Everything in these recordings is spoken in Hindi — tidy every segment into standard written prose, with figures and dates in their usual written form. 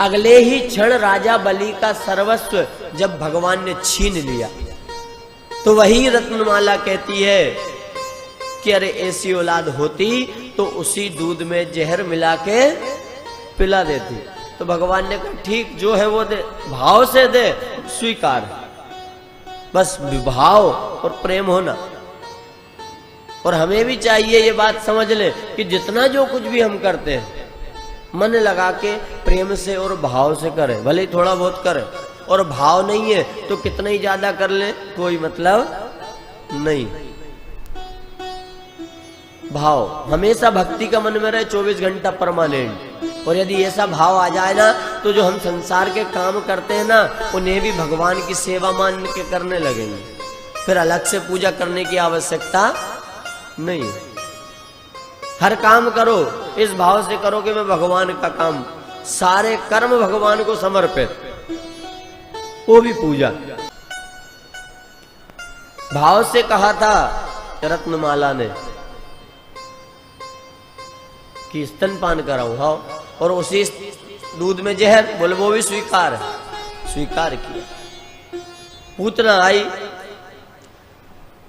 अगले ही क्षण राजा बलि का सर्वस्व जब भगवान ने छीन लिया, तो वही रत्नमाला कहती है कि अरे ऐसी औलाद होती तो उसी दूध में जहर मिला के पिला देती। तो भगवान ने कहा ठीक जो है वो दे, भाव से दे, स्वीकार, बस विभाव और प्रेम होना। और हमें भी चाहिए ये बात समझ ले कि जितना जो कुछ भी हम करते हैं मन लगा के प्रेम से और भाव से करें, भले ही थोड़ा बहुत करें, और भाव नहीं है तो कितना ही ज्यादा कर ले कोई मतलब नहीं। भाव हमेशा भक्ति का मन में रहे 24 घंटा परमानेंट। और यदि ऐसा भाव आ जाए ना तो जो हम संसार के काम करते हैं ना उन्हें भी भगवान की सेवा मान के करने लगेंगे, फिर अलग से पूजा करने की आवश्यकता नहीं। हर काम करो इस भाव से करो कि मैं भगवान का काम, सारे कर्म भगवान को समर्पित, वो भी पूजा। भाव से कहा था रत्नमाला ने कि स्तनपान कराऊं, हाँ, और उसी दूध में जहर, बोले वो भी स्वीकार है, स्वीकार किया। पूतना आई,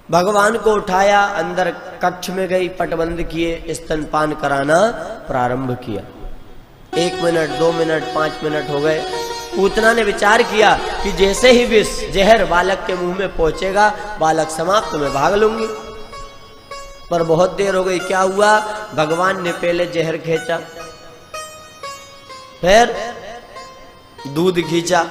भगवान को उठाया, अंदर कक्ष में गई, पटबंद किए, स्तनपान कराना प्रारंभ किया। 1 मिनट 2 मिनट 5 मिनट हो गए। पूतना ने विचार किया कि जैसे ही विष जहर बालक के मुंह में पहुंचेगा बालक समाप्त, मैं भाग लूंगी। पर बहुत देर हो गई। क्या हुआ? भगवान ने पहले जहर खींचा, फिर दूध खींचा,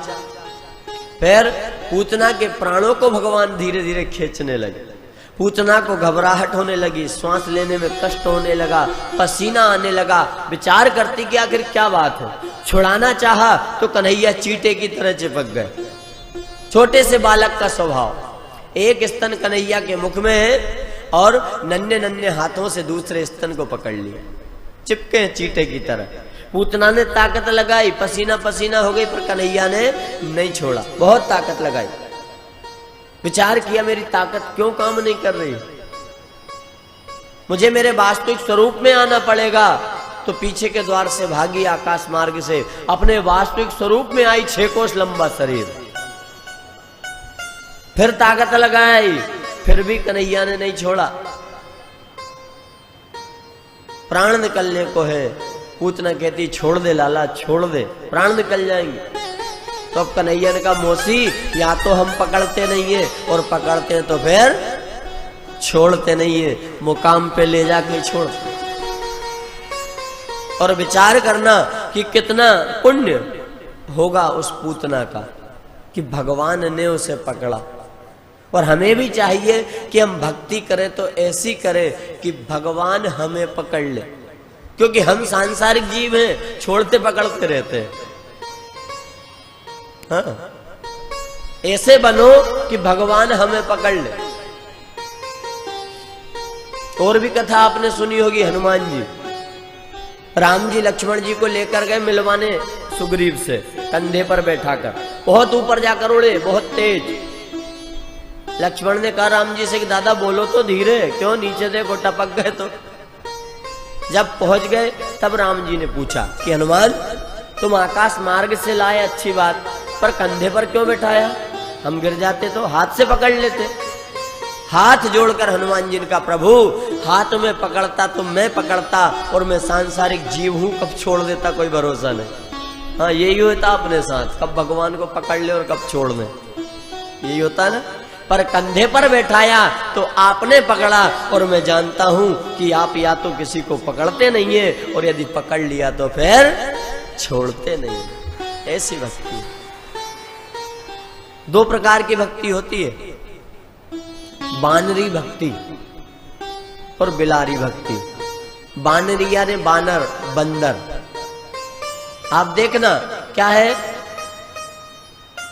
फिर पूतना के प्राणों को भगवान धीरे धीरे खींचने लगे। पूतना को घबराहट होने लगी, श्वास लेने में कष्ट होने लगा, पसीना आने लगा। विचार करती कि आखिर क्या बात है। छुड़ाना चाहा तो कन्हैया चींटे की तरह चिपक गए। छोटे से बालक का स्वभाव, एक स्तन कन्हैया के मुख में है और नन्हे नन्हे हाथों से दूसरे स्तन को पकड़ लिया, चिपके चींटे की तरह। पूतना ने ताकत लगाई, पसीना पसीना हो गई, पर कन्हैया ने नहीं छोड़ा, बहुत ताकत लगाई। विचार किया मेरी ताकत क्यों काम नहीं कर रही, मुझे मेरे वास्तविक स्वरूप में आना पड़ेगा। तो पीछे के द्वार से भागी, आकाश मार्ग से अपने वास्तविक स्वरूप में आई, 6 कोस लंबा शरीर। फिर ताकत लगाई, फिर भी कन्हैया ने नहीं छोड़ा। प्राण निकलने को है, पूतना कहती छोड़ दे लाला, छोड़ दे, प्राण निकल जाएंगे। तो अब कन्हैया ने कहा मौसी या तो हम पकड़ते नहीं है, और पकड़ते हैं तो फिर छोड़ते नहीं है, मुकाम पे ले जाके छोड़ते। और विचार करना कि कितना पुण्य होगा उस पूतना का कि भगवान ने उसे पकड़ा। और हमें भी चाहिए कि हम भक्ति करें तो ऐसी करें कि भगवान हमें पकड़ ले, क्योंकि हम सांसारिक जीव हैं, छोड़ते पकड़ते रहते हैं। हाँ, ऐसे बनो कि भगवान हमें पकड़ ले। और भी कथा आपने सुनी होगी, हनुमान जी, राम जी लक्ष्मण जी को लेकर गए मिलवाने सुग्रीव से, कंधे पर बैठाकर, बहुत ऊपर जाकर उड़े, बहुत तेज। लक्ष्मण ने कहा राम जी से कि दादा बोलो तो धीरे, क्यों नीचे देखो टपक गए। तो जब पहुंच गए तब राम जी ने पूछा कि हनुमान तुम आकाश मार्ग से लाए, अच्छी बात, पर कंधे पर क्यों बैठाया, हम गिर जाते तो हाथ से पकड़ लेते। हाथ जोड़कर हनुमान जी ने कहा प्रभु हाथ में पकड़ता तो मैं पकड़ता, और मैं सांसारिक जीव हूं, कब छोड़ देता कोई भरोसा नहीं। हाँ, यही होता अपने साथ, कब भगवान को पकड़ ले और कब छोड़ दे, यही होता ना। पर कंधे पर बैठाया तो आपने पकड़ा, और मैं जानता हूं कि आप या तो किसी को पकड़ते नहीं है, और यदि पकड़ लिया तो फिर छोड़ते नहीं। ऐसी भक्ति, 2 प्रकार की भक्ति होती है, बानरी भक्ति और बिलारी भक्ति। बानरी यानी बानर, बंदर। आप देखना क्या है,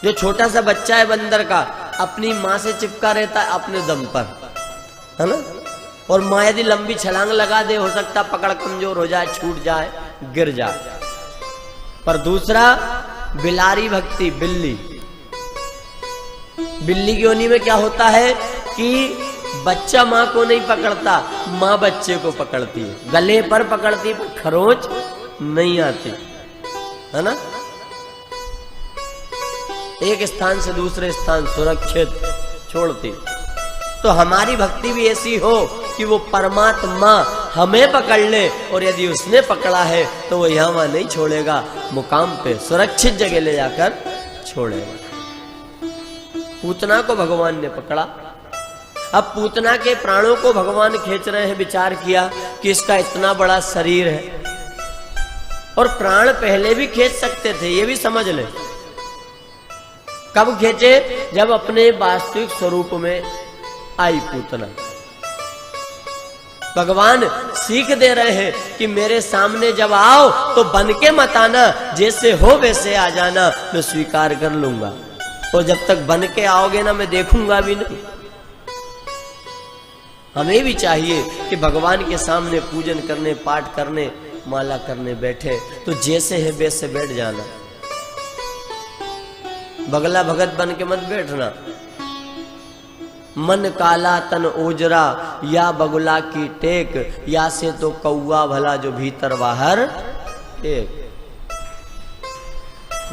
जो छोटा सा बच्चा है बंदर का, अपनी माँ से चिपका रहता है अपने दम पर, है ना। और माँ यदि लंबी छलांग लगा दे, हो सकता पकड़ कमजोर हो जाए, छूट जाए, गिर जाए। पर दूसरा बिलारी भक्ति, बिल्ली। बिल्ली की योनि में क्या होता है कि बच्चा माँ को नहीं पकड़ता, माँ बच्चे को पकड़ती है, गले पर पकड़ती है, पर खरोंच नहीं आती, है ना। एक स्थान से दूसरे स्थान सुरक्षित छोड़ती। तो हमारी भक्ति भी ऐसी हो कि वो परमात्मा हमें पकड़ ले, और यदि उसने पकड़ा है तो वो यहाँ वहां नहीं छोड़ेगा, मुकाम पे सुरक्षित जगह ले जाकर छोड़ेगा। पूतना को भगवान ने पकड़ा। अब पूतना के प्राणों को भगवान खींच रहे हैं। विचार किया कि इसका इतना बड़ा शरीर है और प्राण पहले भी खींच सकते थे, ये भी समझ ले। कब खींचे? जब अपने वास्तविक स्वरूप में आई पूतना। भगवान सीख दे रहे हैं कि मेरे सामने जब आओ तो बन के मत आना, जैसे हो वैसे आ जाना, मैं स्वीकार कर लूंगा। और जब तक बन के आओगे ना, मैं देखूंगा भी नहीं। हमें भी चाहिए कि भगवान के सामने पूजन करने, पाठ करने, माला करने बैठे तो जैसे है वैसे बैठ जाना। बगला भगत बन के मत बैठना। मन काला तन ओजरा, या बगुला की टेक, या से तो कौआ भला जो भीतर बाहर एक।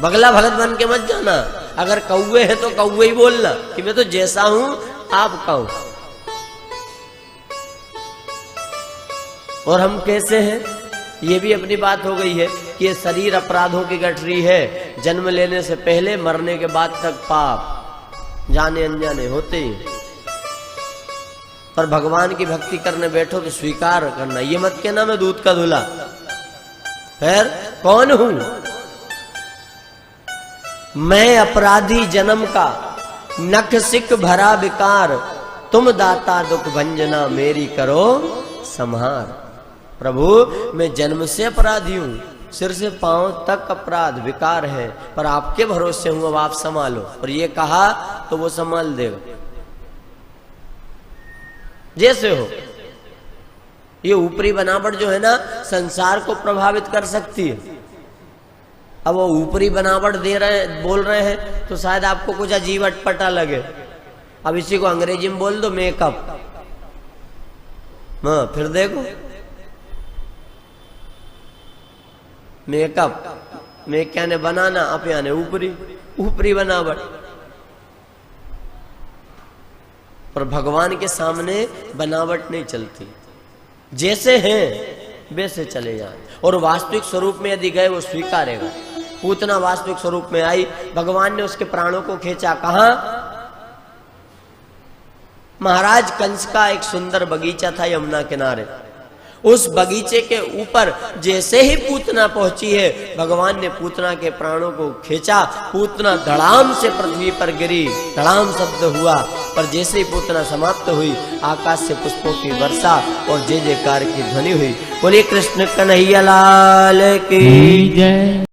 बगला भगत बन के मत जाना। अगर कौवे हैं तो कौवे ही बोलना कि मैं तो जैसा हूं आपका हूं। और हम कैसे हैं, ये भी अपनी बात हो गई है कि ये शरीर अपराधों की गठरी है। जन्म लेने से पहले, मरने के बाद तक पाप जाने अनजाने होते ही। पर भगवान की भक्ति करने बैठो तो स्वीकार करना। ये मत कहना मैं दूध का धुला। फिर कौन हूं मैं? अपराधी जन्म का, नख सिक भरा विकार, तुम दाता दुख भंजना, मेरी करो संहार। प्रभु मैं जन्म से अपराधी हूं, सिर से पांव तक अपराध विकार है, पर आपके भरोसे हूं, अब आप संभालो। और ये कहा तो वो संभाल देगा जैसे हो। ये ऊपरी बनावट जो है ना, संसार को प्रभावित कर सकती है। अब वो ऊपरी बनावट दे रहे हैं, बोल रहे हैं, तो शायद आपको कुछ अजीब अटपटा लगे। अब इसी को अंग्रेजी में बोल दो मेकअप। हाँ, फिर देखो मेकअप में क्या ने बनाना, आप यानी ऊपरी ऊपरी बनावट। पर भगवान के सामने बनावट नहीं चलती, जैसे हैं वैसे चले जाए। और वास्तविक स्वरूप में यदि गए वो स्वीकारेगा। पूतना वास्तविक स्वरूप में आई, भगवान ने उसके प्राणों को खींचा। कहां? महाराज कंस का एक सुंदर बगीचा था यमुना किनारे। उस बगीचे के ऊपर जैसे ही पूतना पहुंची है, भगवान ने पूतना के प्राणों को खींचा। पूतना धड़ाम से पृथ्वी पर गिरी, धड़ाम शब्द हुआ। पर जैसे ही पूतना समाप्त हुई, आकाश से पुष्पों की वर्षा और जय जयकार की ध्वनि हुई। बोलिए कृष्ण कन्हैया लाल की जय।